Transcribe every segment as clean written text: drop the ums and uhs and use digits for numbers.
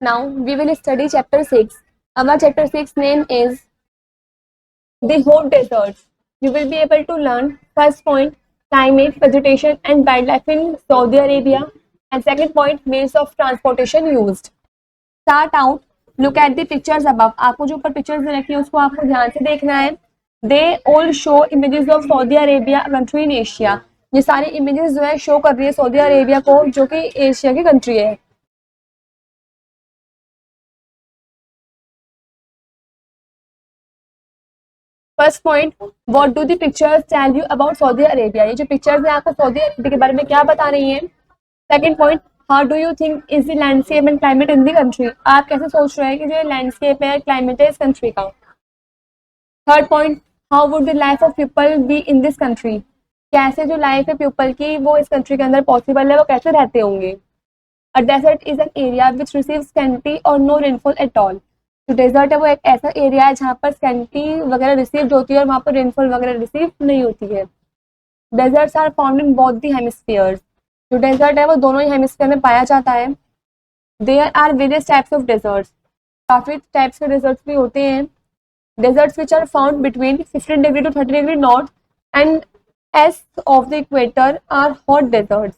Now we will study chapter 6. Our chapter 6 name is the hot deserts. You will be able to learn first point climate, vegetation and wildlife in Saudi Arabia, and second point means of transportation used. Start out, look at the pictures above. आपको जो ऊपर pictures रखी है उसको आपको ध्यान से देखना है. They all show images of Saudi Arabia, a country in Asia. ये सारी images जो है show कर रही है सऊदी अरेबिया को, जो कि एशिया की कंट्री है. First point, what do the pictures tell you about Saudi Arabia. ये जो पिक्चर्स है आपको सऊदी अरेबिया के बारे में क्या बता रही हैं. Second point, how do you think is the landscape and climate in the country. आप कैसे सोच रहे हैं कि जो लैंडस्केप है, क्लाइमेट है इस कंट्री का. Third point, how would the life of people be in this country. कैसे जो लाइफ है पीपल की वो इस कंट्री के अंदर पॉसिबल है, वो कैसे रहते होंगे. A desert is an area which receives scanty और नो रेनफॉल एट ऑल. जो डेजर्ट है वो एक ऐसा एरिया है जहाँ पर स्कैंटी वगैरह रिसीव होती है और वहाँ पर रेनफॉल वगैरह रिसीव नहीं होती है. Deserts are found in both the hemispheres. जो डेजर्ट है वो दोनों ही हेमिस्फीयर में पाया जाता है. There are various types of deserts. काफ़ी टाइप्स के डेजर्ट्स भी होते हैं. Deserts which are found between 15 degree to 30 degree north and east of the equator are hot deserts.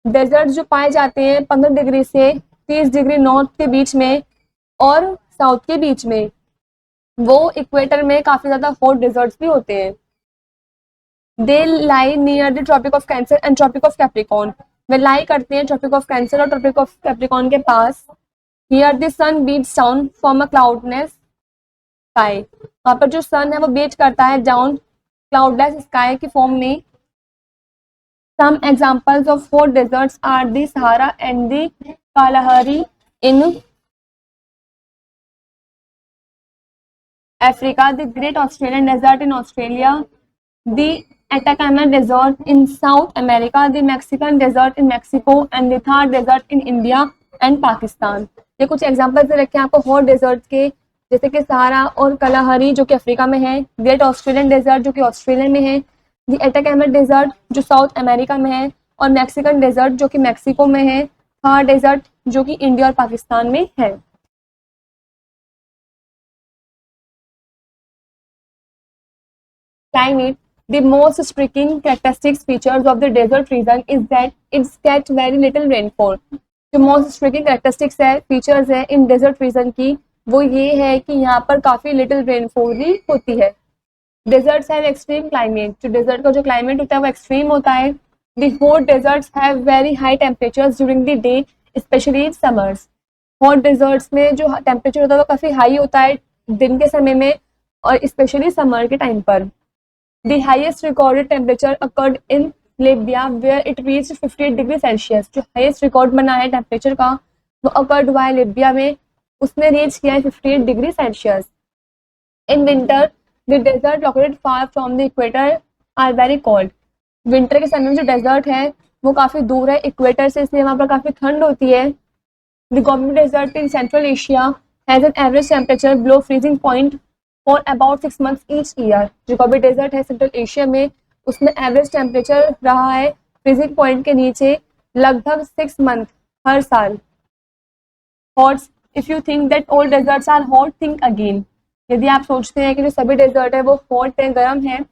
Deserts जो पाए जाते हैं 15 डिग्री से 30 डिग्री नॉर्थ के बीच में और साउथ के बीच में, वो इक्वेटर में काफी ज्यादा हॉट डेजर्ट्स भी होते हैं. They lie near the Tropic of Cancer and Tropic of Capricorn. वे लाई करते हैं ट्रॉपिक ऑफ कैंसर और ट्रॉपिक ऑफ कैप्रिकॉर्न के पास. Here the sun beats down from a cloudless sky. वहां पर जो सन है वो बीट करता है डाउन क्लाउडलेस स्काई की फॉर्म में. Some examples of hot deserts are the Sahara and the Kalahari in Africa, the Great Australian Desert in Australia, the Atacama Desert in South America, the Mexican Desert in Mexico, and the Thar Desert in India and Pakistan. ये कुछ examples रखे हैं आपको hot desert के, जैसे कि सहारा और कलाहारी जो कि अफ्रीका में है, ग्रेट ऑस्ट्रेलियन डेजर्ट जो कि ऑस्ट्रेलिया में है, द एटाकामा डेजर्ट जो साउथ अमेरिका में है, और मैक्सिकन डेजर्ट जो कि मैक्सिको में है, थार डेजर्ट जो कि इंडिया और पाकिस्तान में है. Climate, the most striking characteristic features of the desert region is that it's get very little rainfall. जो most striking characteristics है, features है इन desert region की, वो ये है कि यहाँ पर काफी little rainfall ही होती है. Deserts have extreme climate. जो desert का जो climate होता है वो extreme होता है. The hot deserts have very high temperatures during the day, especially in summers. Hot deserts में जो temperature होता है वो काफी high होता है दिन के समय में और especially summer के time पर. The highest recorded temperature occurred in Libya where it reached 58 degree Celsius. जो highest record बना है temperature का वो occurred हुआ है लिबिया में, उसने reach किया है 58 degree Celsius. In winter, the desert located far from the equator are very cold. Winter के समय में जो desert है वो काफी दूर है equator से, इसलिए वहाँ पर काफी ठंड होती है. The Gobi Desert in Central Asia has an average temperature below freezing point for about 6 months each year. जो गोबी डेजर्ट है सेंट्रल एशिया में, उसमें एवरेज टेम्परेचर रहा है फ्रीजिंग पॉइंट के नीचे लगभग 6 मंथ हर साल. Hots, if you think that all deserts are hot, think again. यदि आप सोचते हैं कि जो सभी डेजर्ट है वो हॉट है, गर्म है.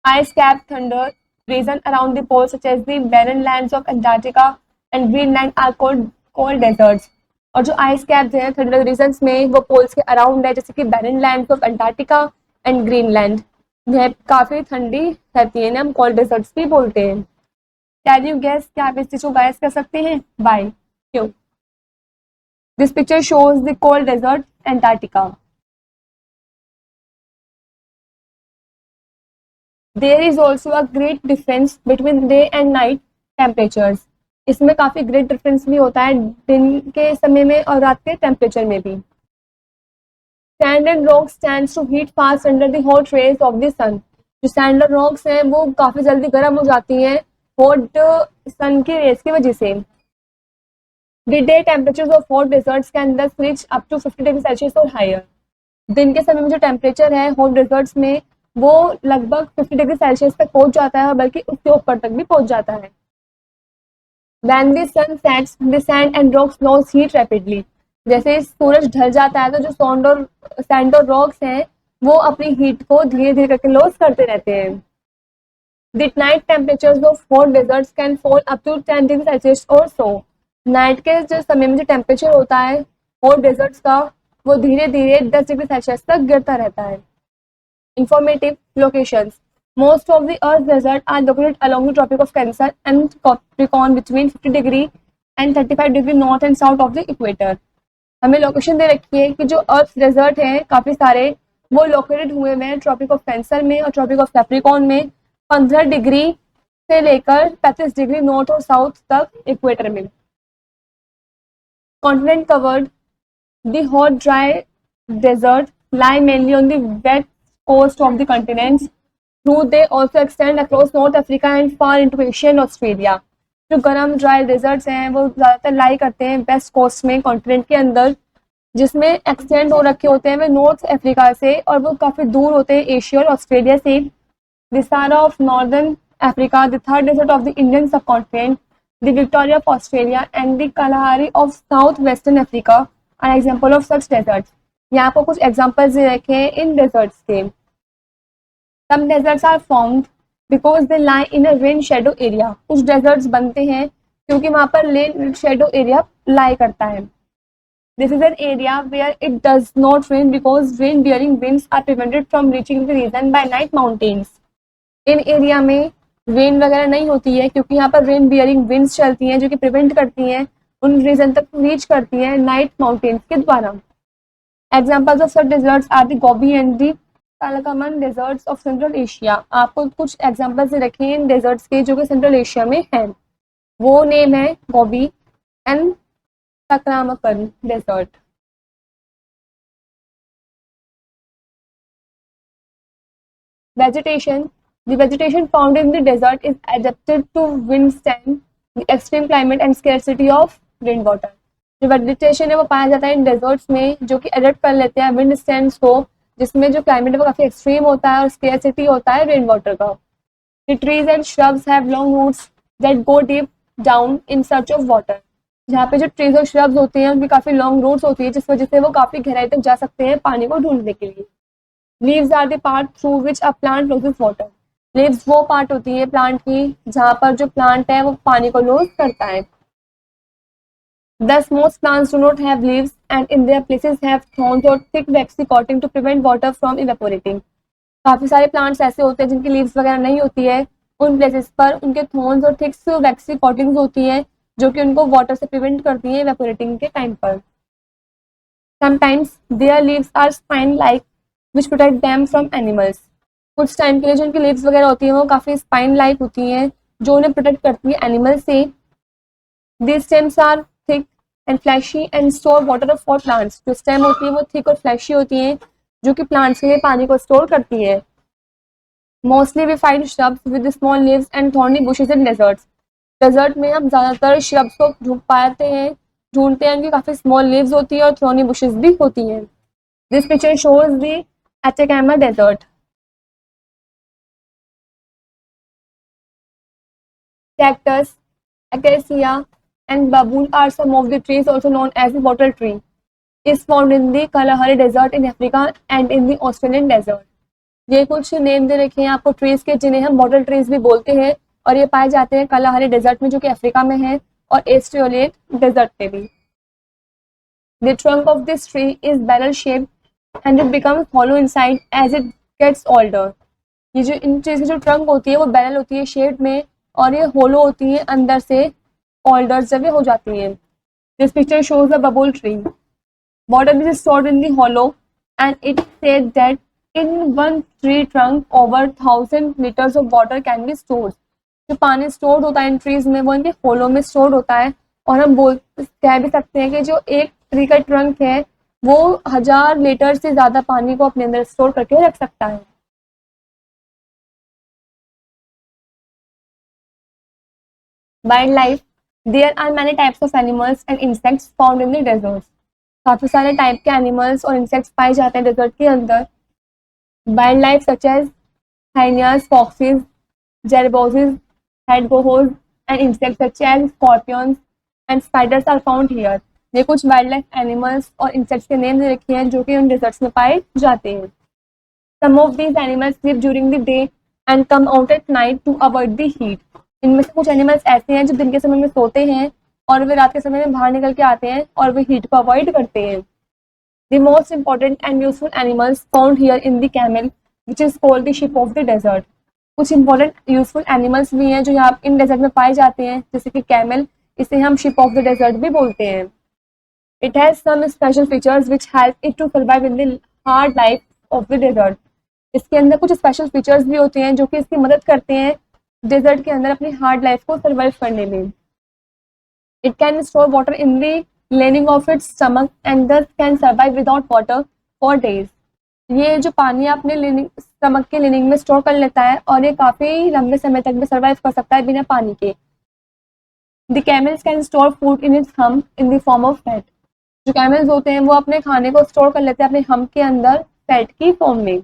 Ice cap tundra region around the pole such as the barren lands of Antarctica and Greenland are cold deserts. और जो आइस कैप्स हैं थंडर रीजन्स में वो पोल्स के अराउंड है, जैसे कि barren lands of Antarctica and Greenland, यह काफी ठंडी रहती है, हम कोल्ड डेजर्ट्स भी बोलते हैं. कैन यू गेस, क्या आप इस चीज को गैस कर सकते हैं? बाय, क्यों? This picture shows the cold desert Antarctica. There is also a great difference between day and night temperatures. इसमें काफी ग्रेट डिफरेंस भी होता है दिन के समय में और रात के टेम्परेचर में भी. Sand and rocks stands to heat fast under the hot rays of the sun. जो सैंड और रॉक्स हैं वो काफी जल्दी गर्म हो जाती हैं हॉट सन की रेज की वजह से. The day temperatures of hot deserts can दस reach up to 50 degree Celsius और हायर. दिन के समय में जो टेम्परेचर है हॉट डेजर्ट्स में वो लगभग 50 डिग्री सेल्सियस तक पहुंच जाता है, बल्कि उसके ऊपर तक भी पहुंच जाता है. When the sun sets, the sand and rocks lose heat rapidly. जैसे सूरज ढल जाता है तो जो सैंड और रॉक्स हैं वो अपनी हीट को धीरे धीरे करके लॉस करते रहते हैं। The night temperatures of hot deserts can fall up to 10 degree Celsius और सो। नाइट के जो समय में जो टेम्परेचर होता है हॉट डेजर्ट्स का वो धीरे धीरे 10 डिग्री सेल्सियस तक गिरता रहता है। Informative locations. Most of the Earth's deserts are located along the Tropic of Cancer and Capricorn between 50 degree and 35 degree north and south of the equator. हमें लोकेशन दे रखी है कि जो अर्थ डेजर्ट हैं काफी सारे वो लोकेटेड हुए हैं ट्रॉपिक ऑफ कैंसर में और ट्रॉपिक ऑफ कैप्रिकॉर्न में 15 डिग्री से लेकर 35 डिग्री नॉर्थ और साउथ तक इक्वेटर में। Continent covered the hot dry desert lie mainly on the west coast of the continents. Though they also extend across North Africa and far into Asia and Australia. जो गर्म dry desserts हैं वो ज़्यादातर लाई करते हैं west coast में continent के अंदर, जिसमें एक्सटेंड हो रखे होते हैं वे नॉर्थ अफ्रीका से और वो काफ़ी दूर होते हैं एशिया और ऑस्ट्रेलिया से। The Sahara of northern Africa, the Thar desert of the Indian subcontinent, the Victoria of Australia and the Kalahari of south western Africa are example of such deserts. यहाँ पर कुछ एग्जाम्पल्स रखे हैं इन deserts के। Some deserts are formed because they lie in a rain shadow area. कुछ desserts बनते हैं क्योंकि वहाँ पर रेन शेडो एरिया लाई करता है। This is an area where it does not rain because rain bearing winds are prevented from reaching the region by night mountains. In area में rain वगैरह नहीं होती है क्योंकि यहाँ पर रेन बियरिंग विंड्स चलती हैं जो कि प्रिवेंट करती हैं उन रीजन तक रीच करती हैं नाइट माउंटेन्स के द्वारा। Examples of such deserts are the Gobi and the Taklamakan deserts of central Asia. आपको कुछ एग्जाम्पल्स रखे हैं इन डेजर्ट्स के जो कि सेंट्रल एशिया में हैं। वो नेम है Gobi and Taklamakan desert. Vegetation. The vegetation found in the desert is adapted to windstand, the extreme climate and scarcity of rainwater. जो वेजिटेशन है वो पाया जाता है इन डेजर्ट्स में जो कि अडेप्ट कर लेते हैं विंड स्टैंड्स को, जिसमें जो क्लाइमेट है वो काफी एक्सट्रीम होता है और स्केर्सिटी होता है रेन वाटर का। The trees and shrubs have long roots that go deep down in search of water. जहाँ पे जो ट्रीज और श्रब्स होते हैं उनकी काफी लॉन्ग रूट्स होती है जिस वजह से वो काफी गहराई तक जा सकते हैं पानी को ढूंढने के लिए। Leaves are the part through which a plant loses water. Leaves वो पार्ट होती है प्लांट की जहाँ पर जो प्लांट है वो पानी को लॉस करता है। Thus, most plants do not have leaves and in their places have thorns or thick waxy coating to prevent water from evaporating. काफी सारे प्लांट्स ऐसे होते हैं जिनकी लीव्स वगैरह नहीं होती है, उन प्लेसेस पर उनके थॉर्न्स और थिक वैक्सी कोटिंग्स होती हैं जो कि उनको वाटर से प्रिवेंट करती हैं इवेपोरेटिंग के टाइम पर। Sometimes their leaves are spine-like, which protect them from animals. कुछ टाइम के लिए जो उनकी लीव्स वगैरह होती हैं वो काफी स्पाइन लाइक होती हैं जो उन्हें प्रोटेक्ट करती है एनिमल से। These stems are thick and fleshy and store water for plants. जो स्टेम होती है वो थिक और फ्लैशी होती हैं जो कि प्लांट्स के लिए पानी को स्टोर करती है। Mostly we find shrubs with small leaves and thorny bushes in deserts. Desert में हम ज्यादातर shrubs को ढूंढते हैं उनकी काफी स्मॉल लीव्स होती है और थॉर्नी बुशेस भी होती हैं। This picture shows the Atacama Desert. Cactus, acacia, and baboon are some of the trees also known as the bottle tree. Is found in the Kalahari Desert in Africa and in the Australian Desert. ये कुछ name दे रखे हैं आपको trees के जिन्हें हम bottle trees भी बोलते हैं और ये पाए जाते हैं कलाहारी डेजर्ट में जो कि अफ्रीका में है और ऑस्ट्रेलियन डेजर्ट में भी। The trunk of this tree is barrel shaped and it becomes hollow inside as it gets older. ये जो इन ट्रीज की जो ट्रंक होती है वो बैरल होती है शेप में और ये होलो होती है अंदर से ओल्डर जब ये हो जाती है। This picture shows a bubble tree. Water is stored in the hollow and it said that in one tree trunk over 1000 liters of water can be stored. जो पानी स्टोर्ड होता है इन ट्रीज में वो इनके होलो में स्टोर्ड होता है और हम कह भी सकते हैं कि जो एक ट्री का ट्रंक है वो 1000 लीटर से ज्यादा पानी को अपने अंदर स्टोर करके रख सकता है। Wildlife, there are many types of animals and insects found in the deserts. काफी सारे टाइप के एनिमल्स और इंसेक्ट्स पाए जाते हैं डेजर्ट के अंदर। Wildlife such as hyenas, foxes, jerboas, hedgehogs and insects such as scorpions and spiders are found here. ये कुछ वाइल्ड लाइफ एनिमल्स और इंसेक्ट्स के नेम दे रखे हैं जो कि उन डेजर्ट्स में पाए जाते हैं। Some of these animals live during the day and come out at night to avoid the heat. इनमें से कुछ एनिमल्स ऐसे हैं जो दिन के समय में सोते हैं और वे रात के समय में बाहर निकल के आते हैं और वे हीट को अवॉइड करते हैं। The most important and useful animals found here in the camel which is called the ship of the desert. कुछ इंपॉर्टेंट यूजफुल एनिमल्स भी हैं जो यहाँ इन डेजर्ट में पाए जाते हैं, जैसे कि कैमल, इसे हम शिप ऑफ द डेजर्ट भी बोलते हैं। It has some special features which help it to survive in the hard life of the desert. इसके अंदर कुछ स्पेशल फीचर्स भी होते हैं जो कि इसकी मदद करते हैं डेजर्ट के अंदर अपनी हार्ड लाइफ को सर्वाइव करने में। It can store water in the lining of its stomach and thus can survive without water for days। ये जो पानी अपने स्टमक के लिनिंग में स्टोर कर लेता है और ये काफी लंबे समय तक भी सर्वाइव कर सकता है बिना पानी के। The camels can store food in its hump in the form of fat। जो कैमल्स होते हैं वो अपने खाने को स्टोर कर लेते हैं अपने हम्प के अंदर फैट की फॉर्म में।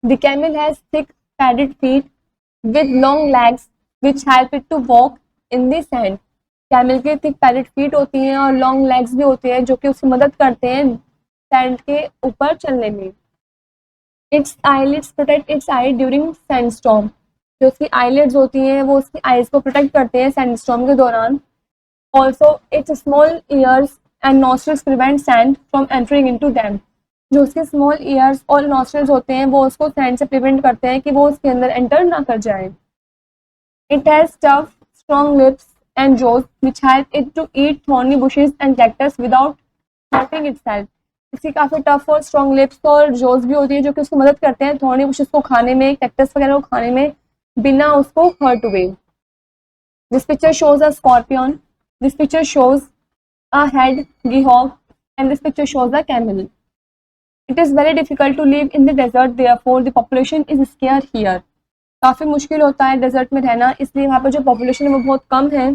The camel has thick padded feet with long legs which help it to walk in the sand। Camel के थिक पैडेड फीट होती हैं और लॉन्ग लेग्स भी होते हैं जो कि उसकी मदद करते हैं सैंड के ऊपर चलने में। It's eyelids protect it's I during sandstorm. जो उसकी आईलिड्स होती हैं वो उसकी आईज को प्रोटेक्ट करते हैं सैंडस्टॉर्म के दौरान। Also it's small years and nostrils prevent sand from entering into them. जो उसके स्मॉल ईयर्स और नॉस्ट्रिल्स होते हैं वो उसको सैंड से प्रिवेंट करते हैं कि वो उसके अंदर एंटर ना कर जाए। It has tough, strong lips and jaws which help it to eat thorny bushes and cactus without hurting itself। इसकी काफी टफ और स्ट्रॉन्ग लिप्स और जोस भी होती है जो कि उसको मदद करते हैं थॉर्नी बुशेस को खाने में, कैक्टस वगैरह को खाने में बिना उसको हर्ट हुए। This picture shows a scorpion, this picture shows a hedgehog and this picture shows a camel. It is very difficult to live in the desert, therefore the population is scarce here. काफ़ी मुश्किल होता है desert में रहना, इसलिए वहाँ पर जो पॉपुलेशन है वो बहुत कम है।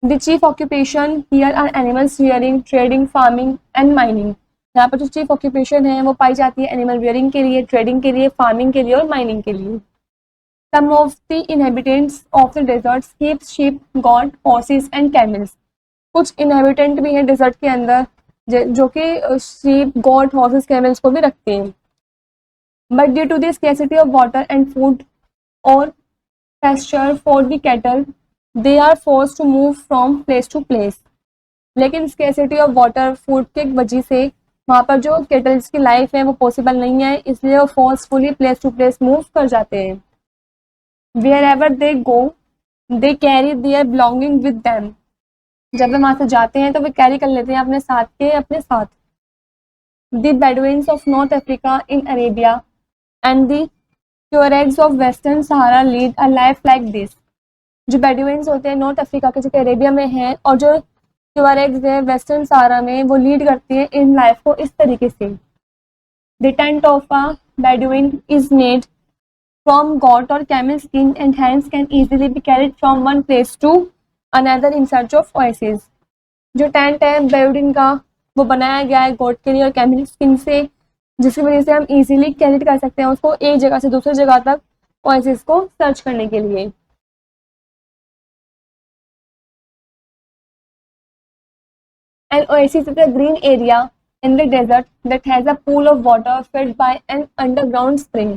The chief occupation here are animals rearing, trading, farming and mining. यहाँ पर जो चीफ ऑक्यूपेशन है वो पाई जाती है एनिमल रियरिंग के लिए, ट्रेडिंग के लिए, फार्मिंग के लिए और माइनिंग के लिए। Some of the inhabitants of the desert keep sheep, goat, horses and camels. कुछ इनहेबिटेंट भी हैं डेजर्ट के अंदर जो कि शीप, गॉट, हॉर्सेस, कैमल्स को भी रखते हैं। But due to the scarcity of water and food or pasture for the cattle, they are forced to move from place to place। लेकिन scarcity of water, food के वजह से वहाँ पर जो केटल्स की लाइफ है वो पॉसिबल नहीं है, इसलिए वो forcefully place to place move कर जाते हैं। Wherever they go, they carry their belonging with them। जब वे वहाँ से जाते हैं तो वे कैरी कर लेते हैं अपने साथ। The Bedouins of North Africa in Arabia and the Tuaregs of Western Sahara lead a life like this। जो बेडुइन्स होते हैं नॉर्थ अफ्रीका के जो कि अरेबिया में हैं और जो ट्यूरेग्स है वेस्टर्न सहारा में, वो लीड करती है इन लाइफ को इस तरीके से। The tent of a Bedouin is made from goat और camel skin and hands can easily be carried from one place to another in search of oasis. जो टेंट है बेडुइन का वो बनाया गया है गोट के लिए और कैमल स्किन से, जिसकी वजह से हम इजीली कैरी कर सकते हैं उसको एक जगह से दूसरी जगह तक ओएसिस को सर्च करने के लिए। An oasis is a green area in the desert that has a pool of water fed by an underground spring।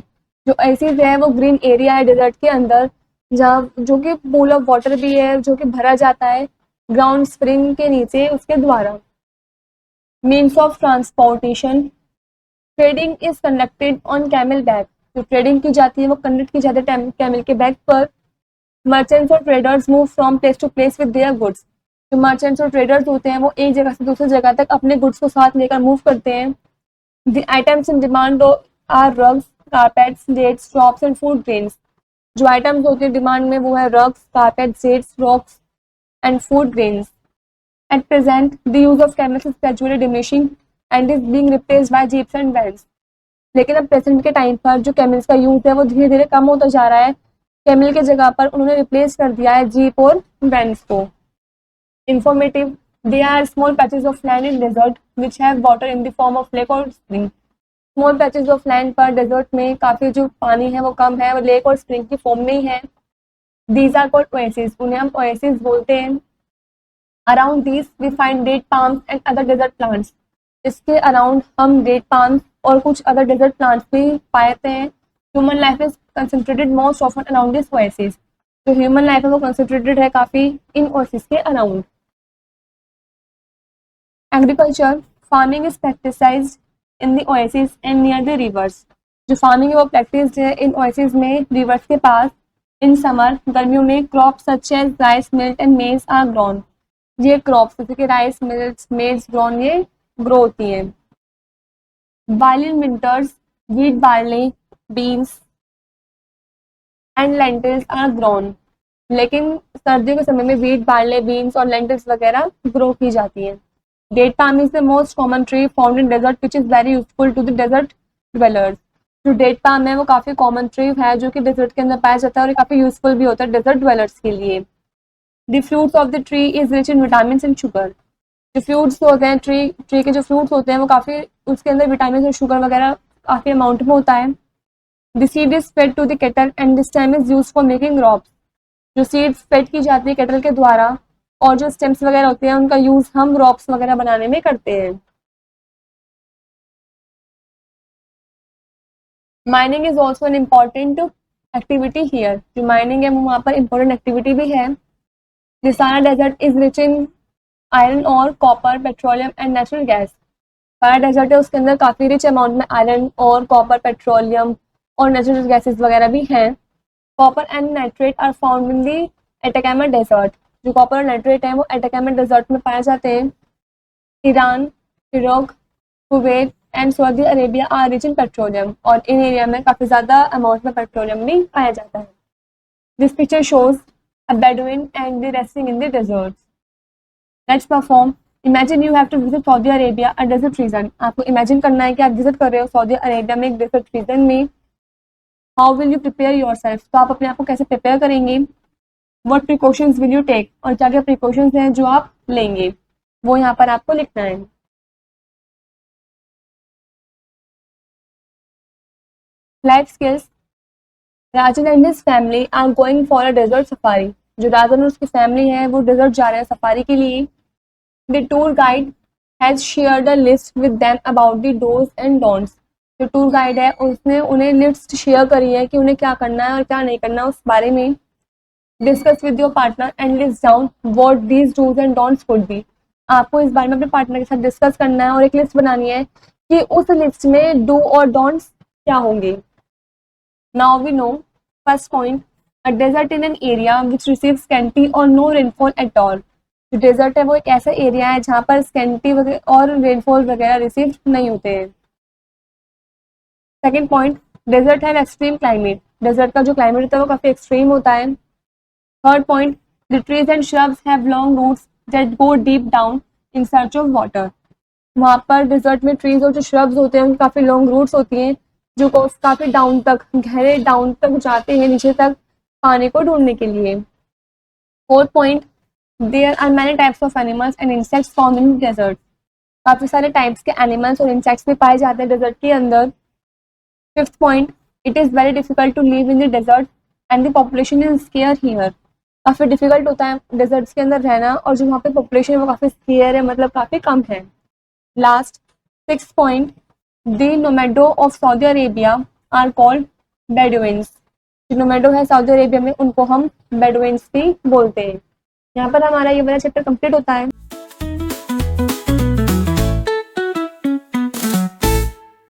जो oasis है वो ग्रीन एरिया है डेजर्ट के अंदर जहाँ जो कि पूल ऑफ वाटर भी है जो कि भरा जाता है ग्राउंड स्प्रिंग के नीचे उसके द्वारा। Means of transportation, trading is conducted on camel back. जो ट्रेडिंग की जाती है वो कंडक्ट की जाती है कैमल के बैक पर। मर्चेंट्स और traders move from place to place with their goods. जो मर्चेंट्स और ट्रेडर्स होते हैं वो एक जगह से दूसरी जगह तक अपने गुड्स को साथ लेकर मूव करते हैं। The items in demand are rugs, carpets, dates, drops and food grains. जो आइटम्स होते हैं डिमांड में वो है rugs, carpet, dates, drops and food grains. At present the use of camels is gradually diminishing and is being replaced by jeeps and vans. लेकिन अब present के time पर जो कैमल्स का यूज है वो धीरे धीरे कम होता जा रहा है। कैमल के जगह पर उन्होंने रिप्लेस कर दिया है जीप और वैन्स को। Informative, they are small patches of land in desert which have water in the form of lake or spring। Small patches of land पर desert में काफी जो पानी है वो कम है, वो लेक और स्प्रिंग की फॉर्म में ही है। दीज आर कॉल्ड ओएसिस, उन्हें हम ओएसिस बोलते हैं। Around these we find date palms and other desert plants, इसके अराउंड हम डेट पाम्स और कुछ अदर डेजर्ट प्लांट्स भी पाते हैं। Human life is concentrated most often around this oasis, जो ह्यूमन लाइफ है वो कंसंट्रेटेड है काफी इन ओएसिस के around. Agriculture farming is practicised in the oasis and near the rivers, जो फार्मिंग है वो प्रैक्टिस है इन ओएसिस में, रिवर्स के पास। इन समर, गर्मियों में, crops such as rice, millet and maize are grown, ये क्रॉप्स जैसे कि राइस, मिल्ट, मेज, ग्रोन ये ग्रो होती हैं। while in winters wheat, barley, beans and lentils are grown, लेकिन सर्दियों के समय में व्हीट, बार्ले, बीन्स और लेंटिल्स वगैरह ग्रो की जाती हैं। Date palm is the most common tree found in desert which is very useful to the desert dwellers, जो डेट पाम है वो काफी कॉमन ट्री है जो कि डेजर्ट के अंदर पाया जाता है और ये काफी यूजफुल भी होता है डेजर्ट डिवेलर्स के लिए। The fruits of the tree is rich in vitamin and sugar, जो फ्रूट्स होते हैं ट्री के जो फ्रूट्स होते हैं वो काफी, उसके अंदर विटामिन और शुगर वगैरह काफी अमाउंट में होता है। The seed is fed to the cattle and this time is used for making crops, जो सीड्स फेड की जाती है केटल के द्वारा और जो स्टेम्स वगैरह होते हैं उनका यूज हम क्रॉप्स वगैरह बनाने में करते हैं। Mining is also an important activity here, जो माइनिंग है वो वहाँ पर इम्पोर्टेंट एक्टिविटी भी है। The Sahara desert is rich in iron और copper, petroleum and natural gas, Sahara desert है उसके अंदर काफी रिच अमाउंट में आयरन और कॉपर, पेट्रोलियम और नेचुरल गैसेस वगैरह भी हैं। Copper and nitrate are found in the Atacama desert, जो कॉपर और नाइट्रेट है वो एटाकामा डेजर्ट में पाए जाते हैं। Iran, Iraq, Kuwait and Saudi Arabia are rich in petroleum, और इन एरिया में काफी ज्यादा अमाउंट में पेट्रोलियम भी पाया जाता है। This picture shows a Bedouin and the resting in the desert. Let's perform imagine you have to visit Saudi Arabia a desert region, आपको इमेजिन करना है कि आप विजिट कर रहे हो सऊदी अरेबिया में एक डेजर्ट रीजन में। How will you prepare your self, तो आप अपने आप को कैसे प्रिपेयर करेंगे। What precautions will you take, और क्या क्या प्रिकॉशंस हैं जो आप लेंगे वो यहाँ पर आपको लिखना है। Life skills, Rajan and his family are going for a desert safari, जो राजन और उसकी फैमिली है वो डेजर्ट जा रहे हैं सफारी के लिए। The tour guide has shared a list with them about the dose and don'ts, जो टूर गाइड है उसने उन्हें लिस्ट शेयर करी है कि उन्हें क्या करना है और क्या नहीं करना उस बारे में। Discuss with your partner and list down what these dos and don'ts would be, आपको इस बारे में अपने पार्टनर के साथ डिस्कस करना है और एक लिस्ट बनानी है कि उस लिस्ट में डू और डोंट्स क्या होंगे। Now we know first point, a desert in an area which receives scanty और नो रेनफॉल एट ऑल, जो डेजर्ट है वो एक ऐसा एरिया है जहाँ पर स्कैंटी और रेनफॉल वगैरह रिसीव नहीं होते हैं। Second point, desert have extreme climate, desert का जो क्लाइमेट होता है वो काफी एक्सट्रीम होता है। Third point, the trees and shrubs have long roots that go deep down in search of water, वहाँ पर डेजर्ट में ट्रीज और जो shrubs होते हैं उनकी काफी लॉन्ग रूट्स होती हैं जो काफी डाउन तक, गहरे डाउन तक जाते हैं नीचे तक पानी को ढूंढने के लिए। Fourth point, there are many types of animals and insects found in desert, काफी सारे टाइप्स के एनिमल्स और इंसेक्ट्स भी पाए जाते हैं डेजर्ट के अंदर। Fifth point, it is very difficult to live in the desert and the population is scarce here, काफी डिफिकल्ट होता है डेजर्ट्स के अंदर रहना और जो वहाँ पे पॉपुलेशन है वो काफी स्केयर है, मतलब काफी कम है। Last six point, the nomads of Saudi Arabia are called Bedouins, जो नोमैडो है सऊदी अरेबिया में उनको हम बेडुइन्स भी बोलते हैं। यहाँ पर हमारा ये वाला चैप्टर कंप्लीट होता है।